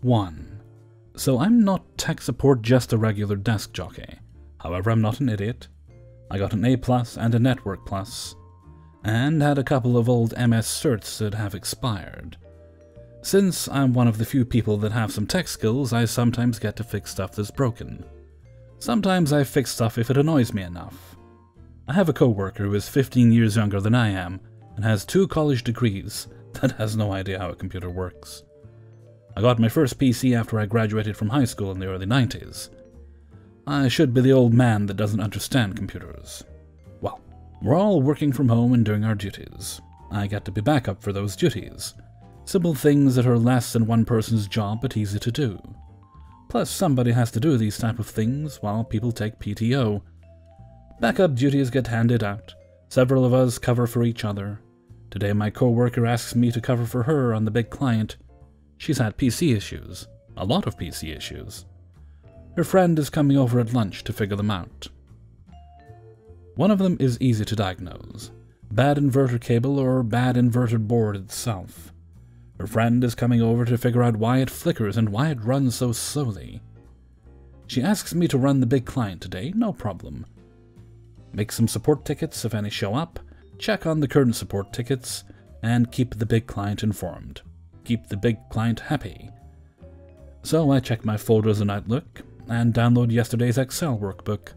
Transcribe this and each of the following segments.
1. So I'm not tech support, just a regular desk jockey. However, I'm not an idiot. I got an A+ and a Network Plus, and had a couple of old MS certs that have expired. Since I'm one of the few people that have some tech skills, I sometimes get to fix stuff that's broken. Sometimes I fix stuff if it annoys me enough. I have a coworker who is 15 years younger than I am, and has 2 college degrees that has no idea how a computer works. I got my first PC after I graduated from high school in the early 90s. I should be the old man that doesn't understand computers. Well, we're all working from home and doing our duties. I get to be backup for those duties. Simple things that are less than one person's job but easy to do. Plus, somebody has to do these type of things while people take PTO. Backup duties get handed out. Several of us cover for each other. Today my coworker asks me to cover for her on the big client. She's had PC issues. A lot of PC issues. Her friend is coming over at lunch to figure them out. One of them is easy to diagnose. Bad inverter cable or bad inverter board itself. Her friend is coming over to figure out why it flickers and why it runs so slowly. She asks me to run the big client today, no problem. Make some support tickets if any show up, check on the current support tickets, and keep the big client informed. Keep the big client happy. So I check my folders in Outlook, and download yesterday's Excel workbook.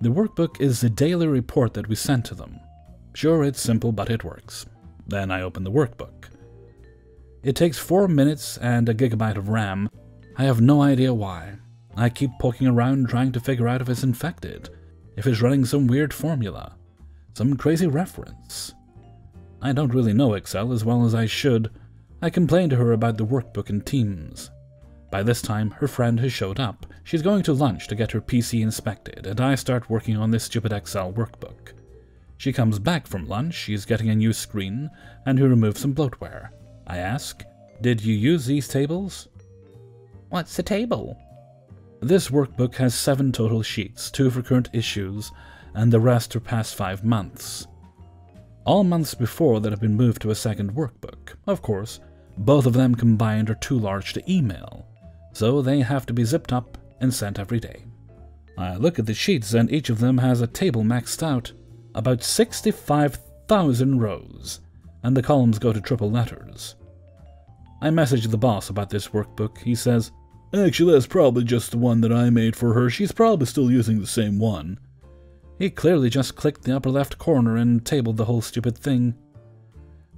The workbook is the daily report that we sent to them. Sure, it's simple, but it works. Then I open the workbook. It takes 4 minutes and a gigabyte of RAM. I have no idea why. I keep poking around trying to figure out if it's infected, if it's running some weird formula, some crazy reference. I don't really know Excel as well as I should. I complained to her about the workbook in Teams. By this time, her friend has showed up. She's going to lunch to get her PC inspected, and I start working on this stupid Excel workbook. She comes back from lunch, she's getting a new screen, and we remove some bloatware. I ask, "Did you use these tables?" "What's a table?" This workbook has 7 total sheets, 2 for current issues, and the rest are past 5 months. All months before that have been moved to a second workbook. Of course, both of them combined are too large to email, so they have to be zipped up and sent every day. I look at the sheets and each of them has a table maxed out, about 65,000 rows, and the columns go to triple letters. I message the boss about this workbook. He says, "Actually, that's probably just the one that I made for her. She's probably still using the same one." He clearly just clicked the upper left corner and tabled the whole stupid thing.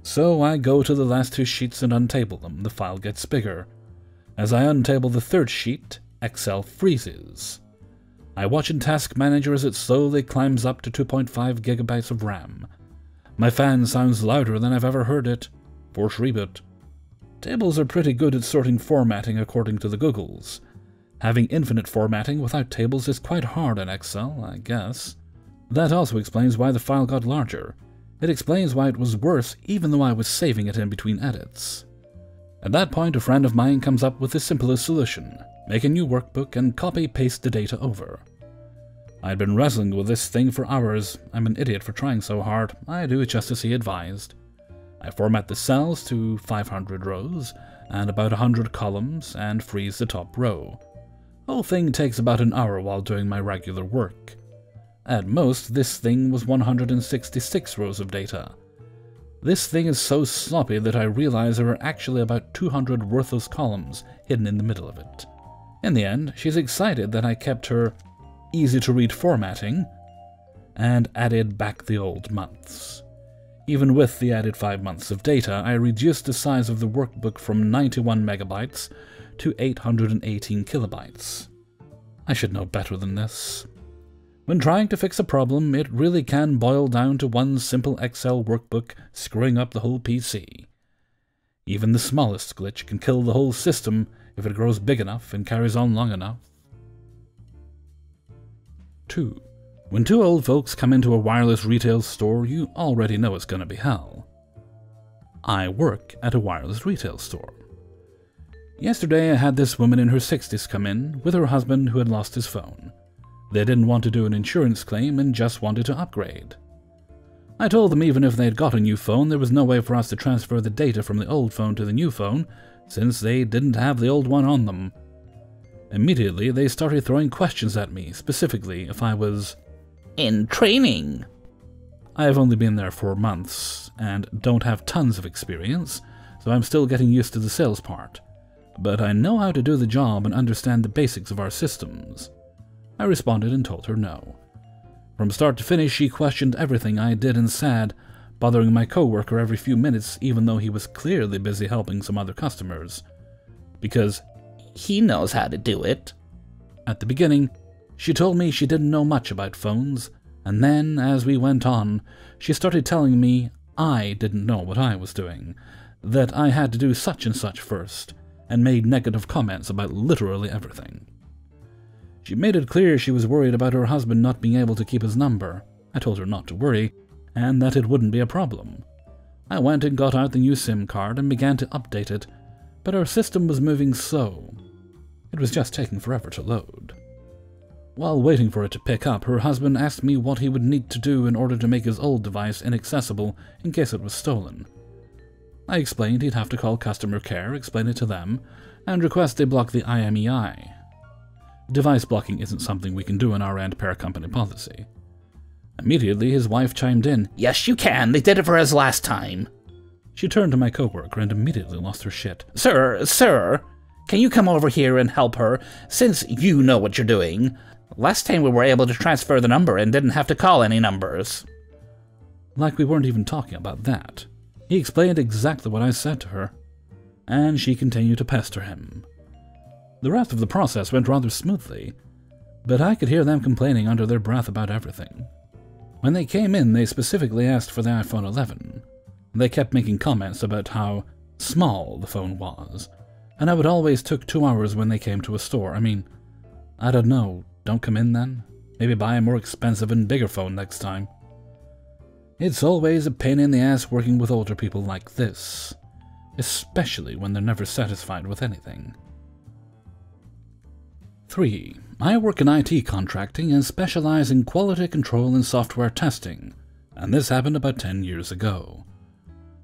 So I go to the last 2 sheets and untable them. The file gets bigger. As I untable the 3rd sheet, Excel freezes. I watch in Task Manager as it slowly climbs up to 2.5 gigabytes of RAM. My fan sounds louder than I've ever heard it. Force reboot. Tables are pretty good at sorting formatting according to the Googles. Having infinite formatting without tables is quite hard in Excel, I guess. That also explains why the file got larger. It explains why it was worse even though I was saving it in between edits. At that point, a friend of mine comes up with the simplest solution. Make a new workbook and copy-paste the data over. I'd been wrestling with this thing for hours. I'm an idiot for trying so hard. I do it just to see advised. I format the cells to 500 rows and about 100 columns and freeze the top row. Whole thing takes about an hour while doing my regular work. At most, this thing was 166 rows of data. This thing is so sloppy that I realize there are actually about 200 worthless columns hidden in the middle of it. In the end, she's excited that I kept her easy-to-read formatting and added back the old months. Even with the added 5 months of data, I reduced the size of the workbook from 91 megabytes to 818 kilobytes. I should know better than this. When trying to fix a problem, it really can boil down to one simple Excel workbook screwing up the whole PC. Even the smallest glitch can kill the whole system if it grows big enough and carries on long enough. 2. When 2 old folks come into a wireless retail store, you already know it's gonna be hell. I work at a wireless retail store. Yesterday I had this woman in her 60s come in with her husband who had lost his phone. They didn't want to do an insurance claim and just wanted to upgrade. I told them even if they'd got a new phone, there was no way for us to transfer the data from the old phone to the new phone since they didn't have the old one on them. Immediately, they started throwing questions at me, specifically if I was in training. I have only been there 4 months, and don't have tons of experience, so I'm still getting used to the sales part. But I know how to do the job and understand the basics of our systems. I responded and told her no. From start to finish, she questioned everything I did and said, bothering my coworker every few minutes even though he was clearly busy helping some other customers. Because he knows how to do it. At the beginning, she told me she didn't know much about phones, and then, as we went on, she started telling me I didn't know what I was doing, that I had to do such and such first, and made negative comments about literally everything. She made it clear she was worried about her husband not being able to keep his number. I told her not to worry, and that it wouldn't be a problem. I went and got out the new SIM card and began to update it, but our system was moving slow. It was just taking forever to load. While waiting for it to pick up, her husband asked me what he would need to do in order to make his old device inaccessible in case it was stolen. I explained he'd have to call customer care, explain it to them, and request they block the IMEI. Device blocking isn't something we can do in our end per company policy. Immediately, his wife chimed in. Yes, you can. They did it for us last time. She turned to my coworker and immediately lost her shit. Sir, can you come over here and help her, since you know what you're doing? Last time we were able to transfer the number and didn't have to call any numbers. Like we weren't even talking about that. He explained exactly what I said to her, and she continued to pester him. The rest of the process went rather smoothly, but I could hear them complaining under their breath about everything. When they came in, they specifically asked for the iPhone 11. They kept making comments about how small the phone was, and how it always took 2 hours when they came to a store. I mean, I don't know, don't come in then? Maybe buy a more expensive and bigger phone next time. It's always a pain in the ass working with older people like this, especially when they're never satisfied with anything. 3. I work in IT contracting and specialize in quality control and software testing, and this happened about 10 years ago.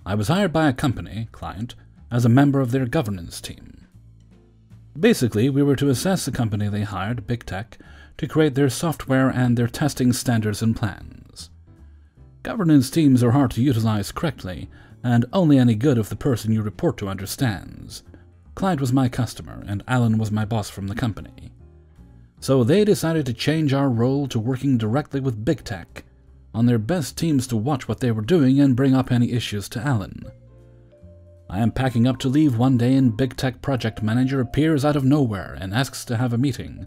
I was hired by a company, client, as a member of their governance team. Basically, we were to assess the company they hired, Big Tech, to create their software and their testing standards and plans. Governance teams are hard to utilize correctly, and only any good if the person you report to understands. Client was my customer, and Alan was my boss from the company. So they decided to change our role to working directly with Big Tech, on their best teams to watch what they were doing and bring up any issues to Alan. I am packing up to leave one day and Big Tech project manager appears out of nowhere and asks to have a meeting.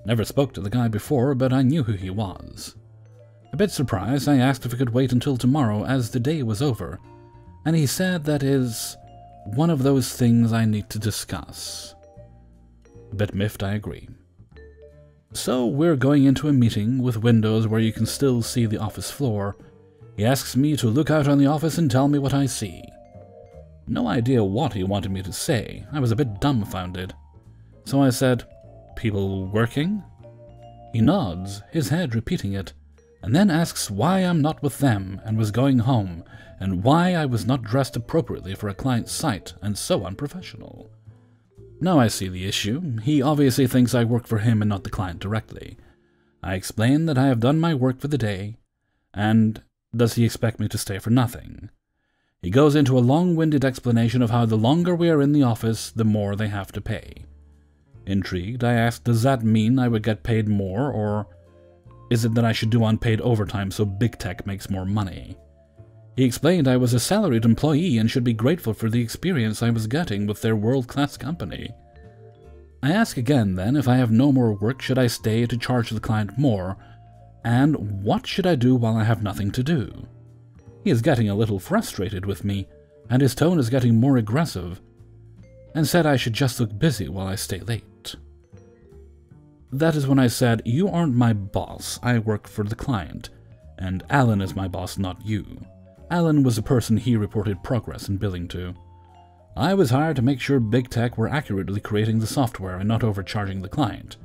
Never spoke to the guy before, but I knew who he was. A bit surprised, I asked if he could wait until tomorrow as the day was over, and he said that is one of those things I need to discuss. A bit miffed, I agree. So we're going into a meeting with windows where you can still see the office floor. He asks me to look out on the office and tell me what I see. No idea what he wanted me to say. I was a bit dumbfounded. So I said, "People working?" He nods, his head repeating it, and then asks why I'm not with them and was going home, and why I was not dressed appropriately for a client's site and so unprofessional. Now I see the issue. He obviously thinks I work for him and not the client directly. I explain that I have done my work for the day, and does he expect me to stay for nothing? He goes into a long-winded explanation of how the longer we are in the office, the more they have to pay. Intrigued, I asked, does that mean I would get paid more, or is it that I should do unpaid overtime so Big Tech makes more money? He explained I was a salaried employee and should be grateful for the experience I was getting with their world-class company. I ask again then if I have no more work should I stay to charge the client more, and what should I do while I have nothing to do? He is getting a little frustrated with me, and his tone is getting more aggressive, and said I should just look busy while I stay late. That is when I said, "You aren't my boss, I work for the client, and Alan is my boss, not you." Alan was the person he reported progress and billing to. I was hired to make sure Big Tech were accurately creating the software and not overcharging the client.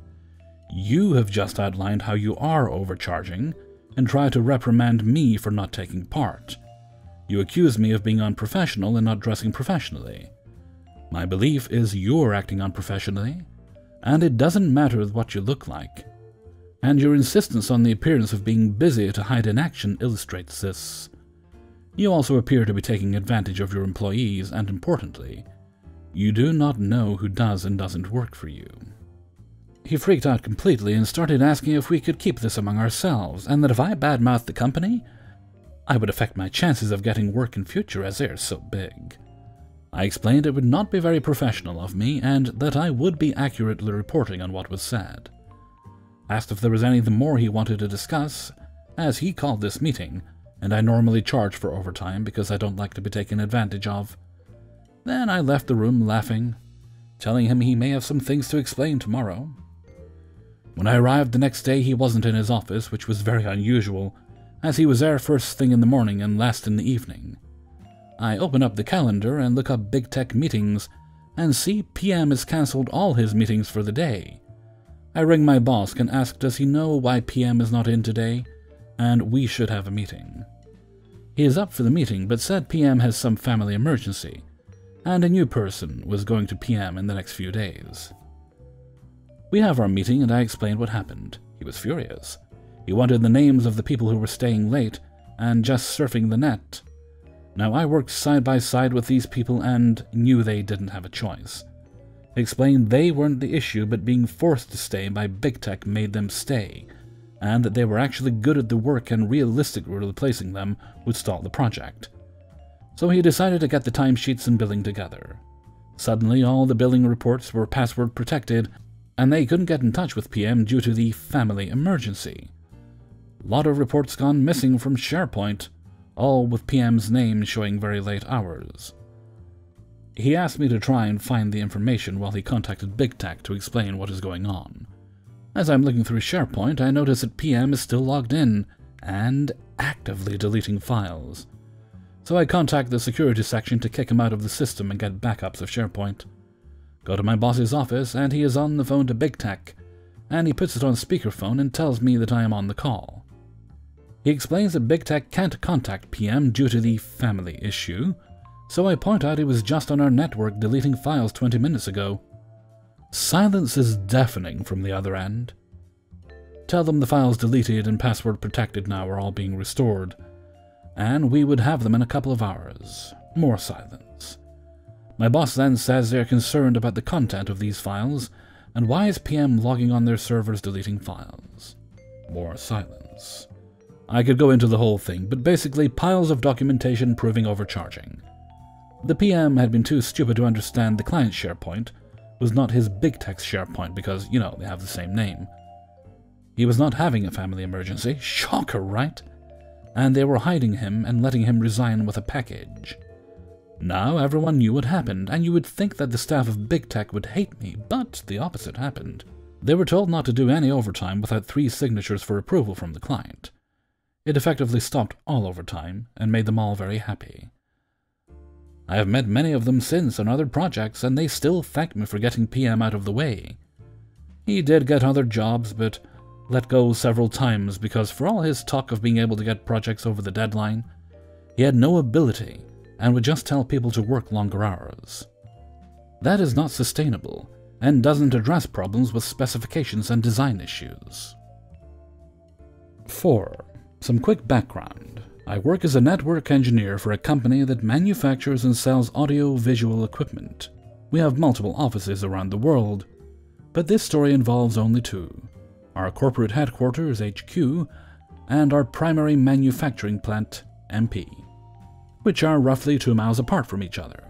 You have just outlined how you are overcharging, and try to reprimand me for not taking part. You accuse me of being unprofessional and not dressing professionally. My belief is you're acting unprofessionally, and it doesn't matter what you look like. And your insistence on the appearance of being busy to hide inaction illustrates this. You also appear to be taking advantage of your employees, and importantly, you do not know who does and doesn't work for you. He freaked out completely and started asking if we could keep this among ourselves, and that if I badmouthed the company, I would affect my chances of getting work in future as they're so big. I explained it would not be very professional of me, and that I would be accurately reporting on what was said. Asked if there was anything more he wanted to discuss, as he called this meeting, and I normally charge for overtime because I don't like to be taken advantage of. Then I left the room laughing, telling him he may have some things to explain tomorrow. When I arrived the next day, he wasn't in his office, which was very unusual, as he was there first thing in the morning and last in the evening. I open up the calendar and look up Big Tech meetings, and see PM has cancelled all his meetings for the day. I ring my boss and ask does he know why PM is not in today, and we should have a meeting. He is up for the meeting, but said PM has some family emergency, and a new person was going to PM in the next few days. We have our meeting, and I explained what happened. He was furious. He wanted the names of the people who were staying late and just surfing the net. Now, I worked side by side with these people and knew they didn't have a choice. He explained they weren't the issue, but being forced to stay by Big Tech made them stay, and that they were actually good at the work and realistically replacing them would stall the project. So he decided to get the timesheets and billing together. Suddenly, all the billing reports were password protected, and they couldn't get in touch with PM due to the family emergency. A lot of reports gone missing from SharePoint, all with PM's name showing very late hours. He asked me to try and find the information while he contacted Big Tech to explain what is going on. As I'm looking through SharePoint, I notice that PM is still logged in and actively deleting files. So I contact the security section to kick him out of the system and get backups of SharePoint. Go to my boss's office, and he is on the phone to Big Tech, and he puts it on speakerphone and tells me that I am on the call. He explains that Big Tech can't contact PM due to the family issue, so I point out he was just on our network deleting files 20 minutes ago. Silence is deafening from the other end. Tell them the files deleted and password protected now are all being restored, and we would have them in a couple of hours. More silence. My boss then says they're concerned about the content of these files, and why is PM logging on their servers deleting files? More silence. I could go into the whole thing, but basically piles of documentation proving overcharging. The PM had been too stupid to understand the client's SharePoint was not his Big Tech's SharePoint because, you know, they have the same name. He was not having a family emergency. Shocker, right? And they were hiding him and letting him resign with a package. Now everyone knew what happened, and you would think that the staff of Big Tech would hate me, but the opposite happened. They were told not to do any overtime without 3 signatures for approval from the client. It effectively stopped all overtime and made them all very happy. I have met many of them since on other projects, and they still thank me for getting PM out of the way. He did get other jobs, but let go several times because for all his talk of being able to get projects over the deadline, he had no ability and would just tell people to work longer hours. That is not sustainable, and doesn't address problems with specifications and design issues. 4. Some quick background. I work as a network engineer for a company that manufactures and sells audio-visual equipment. We have multiple offices around the world, but this story involves only 2. Our corporate headquarters, HQ, and our primary manufacturing plant, MP, which are roughly 2 miles apart from each other.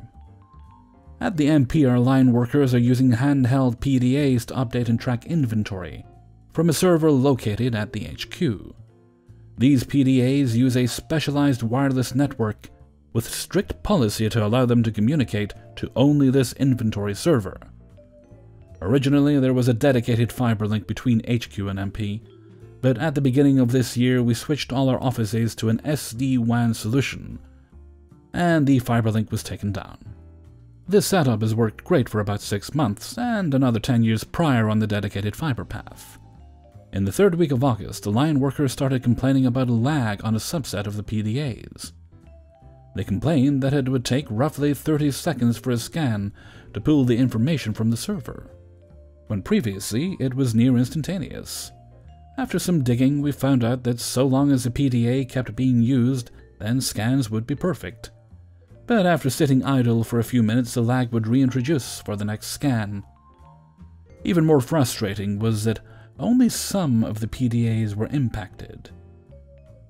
At the MP, our line workers are using handheld PDAs to update and track inventory from a server located at the HQ. These PDAs use a specialized wireless network with strict policy to allow them to communicate to only this inventory server. Originally, there was a dedicated fiber link between HQ and MP, but at the beginning of this year we switched all our offices to an SD-WAN solution, and the fiber link was taken down. This setup has worked great for about 6 months, and another 10 years prior on the dedicated fiber path. In the 3rd week of August, the line workers started complaining about a lag on a subset of the PDAs. They complained that it would take roughly 30 seconds for a scan to pull the information from the server, when previously it was near instantaneous. After some digging, we found out that so long as the PDA kept being used, then scans would be perfect. But after sitting idle for a few minutes, the lag would reintroduce for the next scan. Even more frustrating was that only some of the PDAs were impacted.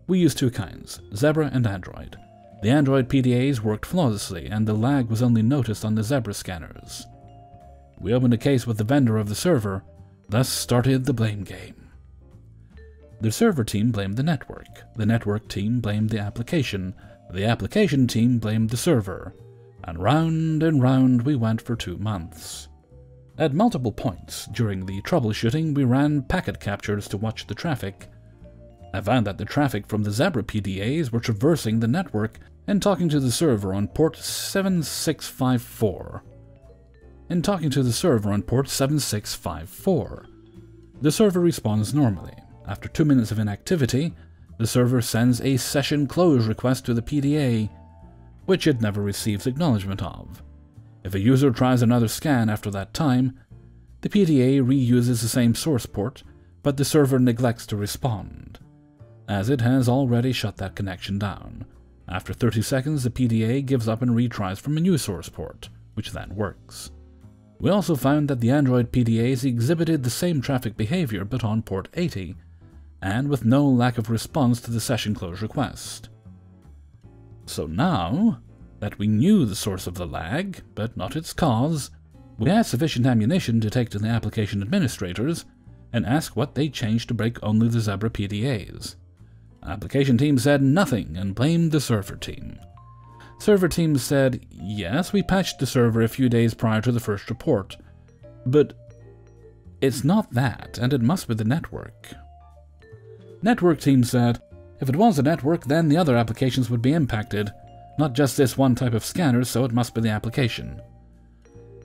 We used two kinds, Zebra and Android. The Android PDAs worked flawlessly, and the lag was only noticed on the Zebra scanners. We opened a case with the vendor of the server, thus started the blame game. The server team blamed the network team blamed the application team blamed the server, and round we went for 2 months. At multiple points during the troubleshooting, we ran packet captures to watch the traffic. I found that the traffic from the Zebra PDAs were traversing the network and talking to the server on port 7654. The server responds normally. After 2 minutes of inactivity, the server sends a session close request to the PDA, which it never receives acknowledgement of. If a user tries another scan after that time, the PDA reuses the same source port, but the server neglects to respond, as it has already shut that connection down. After 30 seconds, the PDA gives up and retries from a new source port, which then works. We also found that the Android PDAs exhibited the same traffic behavior but on port 80, and with no lack of response to the session close request. So now that we knew the source of the lag, but not its cause, we had sufficient ammunition to take to the application administrators and ask what they changed to break only the Zebra PDAs. Application team said nothing and blamed the server team. Server team said, yes, we patched the server a few days prior to the first report, but it's not that, and it must be the network. Network team said, if it was the network, then the other applications would be impacted, not just this one type of scanner, so it must be the application.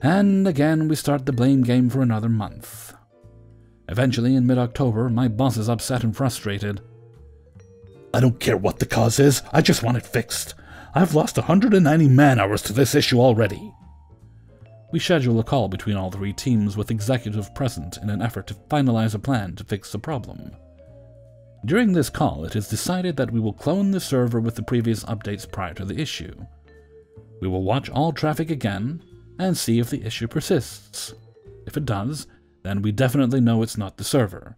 And again, we start the blame game for another month. Eventually, in mid-October, my boss is upset and frustrated. I don't care what the cause is, I just want it fixed. I've lost 190 man-hours to this issue already. We schedule a call between all 3 teams with executives present in an effort to finalize a plan to fix the problem. During this call, it is decided that we will clone the server with the previous updates prior to the issue. We will watch all traffic again and see if the issue persists. If it does, then we definitely know it's not the server,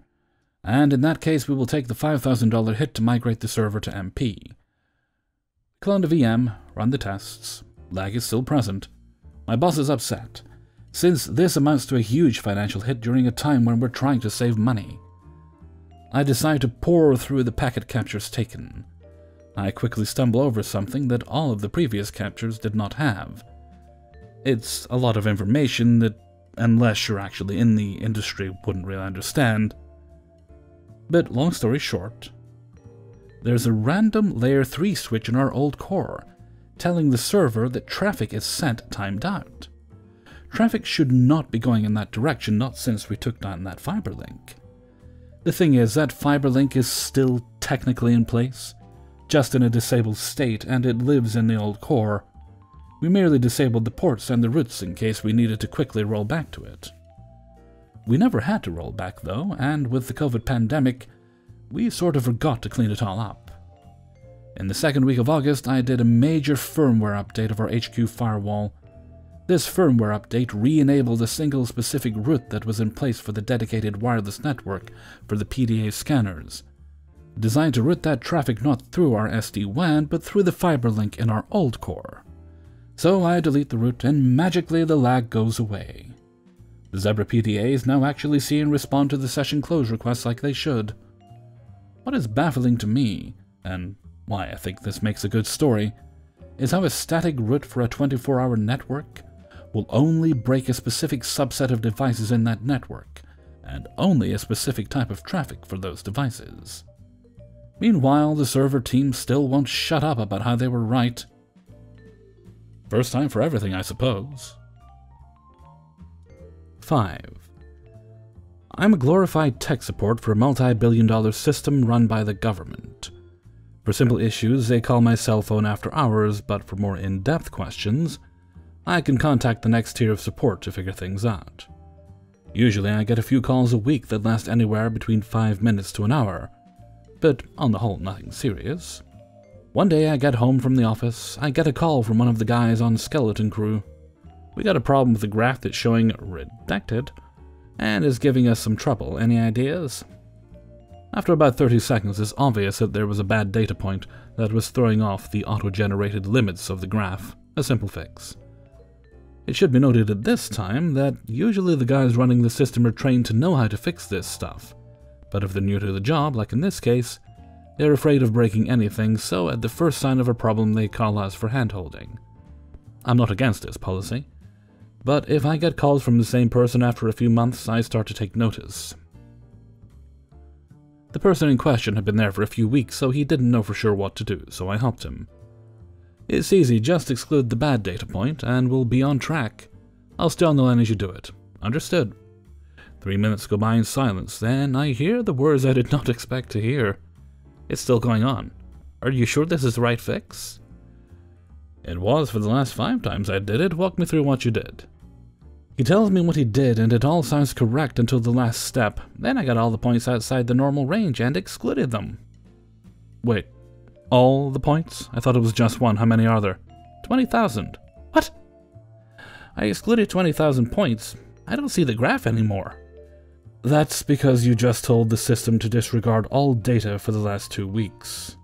and in that case we will take the $5,000 hit to migrate the server to MP. Clone the VM, run the tests, lag is still present. My boss is upset, since this amounts to a huge financial hit during a time when we're trying to save money. I decide to pore through the packet captures taken. I quickly stumble over something that all of the previous captures did not have. It's a lot of information that, unless you're actually in the industry, wouldn't really understand. But long story short, there's a random layer 3 switch in our old core, telling the server that traffic is sent timed out. Traffic should not be going in that direction, not since we took down that fiber link. The thing is, that fiber link is still technically in place, just in a disabled state, and it lives in the old core. We merely disabled the ports and the routes in case we needed to quickly roll back to it. We never had to roll back though, and with the COVID pandemic, we sort of forgot to clean it all up. In the second week of August, I did a major firmware update of our HQ firewall. This firmware update re-enabled a single specific route that was in place for the dedicated wireless network for the PDA scanners, designed to route that traffic not through our SD-WAN but through the fiber link in our old core. So I delete the route and magically the lag goes away. The Zebra PDAs now actually see and respond to the session close requests like they should. What is baffling to me, and why I think this makes a good story, is how a static route for a 24-hour network will only break a specific subset of devices in that network, and only a specific type of traffic for those devices. Meanwhile, the server team still won't shut up about how they were right. First time for everything, I suppose. 5. I'm a glorified tech support for a multi-billion-dollar system run by the government. For simple issues, they call my cell phone after hours, but for more in-depth questions, I can contact the next tier of support to figure things out. Usually I get a few calls a week that last anywhere between 5 minutes to an hour, but on the whole nothing serious. One day I get home from the office, I get a call from one of the guys on Skeleton Crew. We got a problem with the graph that's showing redacted, and is giving us some trouble. Any ideas? After about 30 seconds, it's obvious that there was a bad data point that was throwing off the auto-generated limits of the graph. A simple fix. It should be noted at this time that usually the guys running the system are trained to know how to fix this stuff, but if they're new to the job, like in this case, they're afraid of breaking anything, so at the first sign of a problem they call us for hand-holding. I'm not against this policy, but if I get calls from the same person after a few months, I start to take notice. The person in question had been there for a few weeks, so he didn't know for sure what to do, so I helped him. It's easy, just exclude the bad data point, and we'll be on track. I'll stay on the line as you do it. Understood. 3 minutes go by in silence, then I hear the words I did not expect to hear. It's still going on. Are you sure this is the right fix? It was for the last 5 times I did it. Walk me through what you did. He tells me what he did, and it all sounds correct until the last step. Then I got all the points outside the normal range and excluded them. Wait, all the points? I thought it was just one. How many are there? 20,000. What? I excluded 20,000 points. I don't see the graph anymore. That's because you just told the system to disregard all data for the last 2 weeks.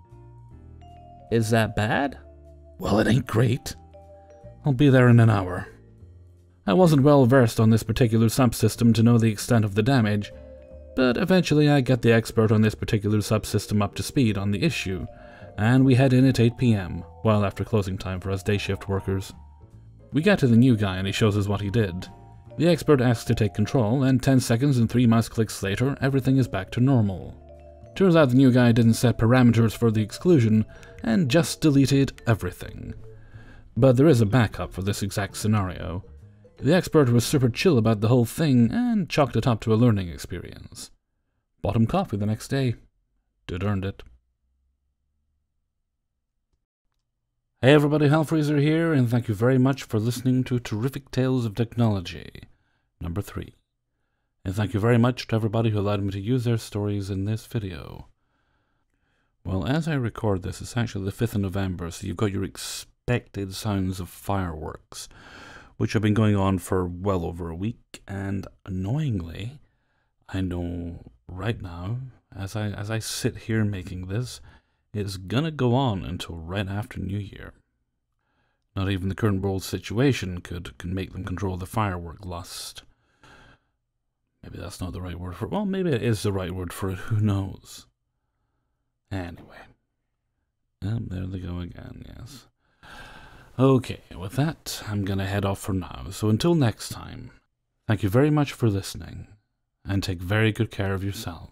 Is that bad? Well, it ain't great. I'll be there in an hour. I wasn't well versed on this particular subsystem to know the extent of the damage, but eventually I get the expert on this particular subsystem up to speed on the issue, and we head in at 8 PM, well after closing time for us day shift workers. We get to the new guy and he shows us what he did. The expert asks to take control, and 10 seconds and 3 mouse clicks later, everything is back to normal. Turns out the new guy didn't set parameters for the exclusion, and just deleted everything. But there is a backup for this exact scenario. The expert was super chill about the whole thing, and chalked it up to a learning experience. Bought him coffee the next day. Did earned it. Hey everybody, Hellfreezer here, and thank you very much for listening to Terrific Tales of Technology, number 3. And thank you very much to everybody who allowed me to use their stories in this video. Well, as I record this, it's actually the 5th of November, so you've got your expected sounds of fireworks, which have been going on for well over a week, and annoyingly, I know right now, as I sit here making this, it's gonna go on until right after New Year. Not even the current world situation could make them control the firework lust. Maybe that's not the right word for it. Well, maybe it is the right word for it. Who knows? Anyway. There they go again, yes. Okay, with that, I'm gonna head off for now. So until next time, thank you very much for listening, and take very good care of yourself.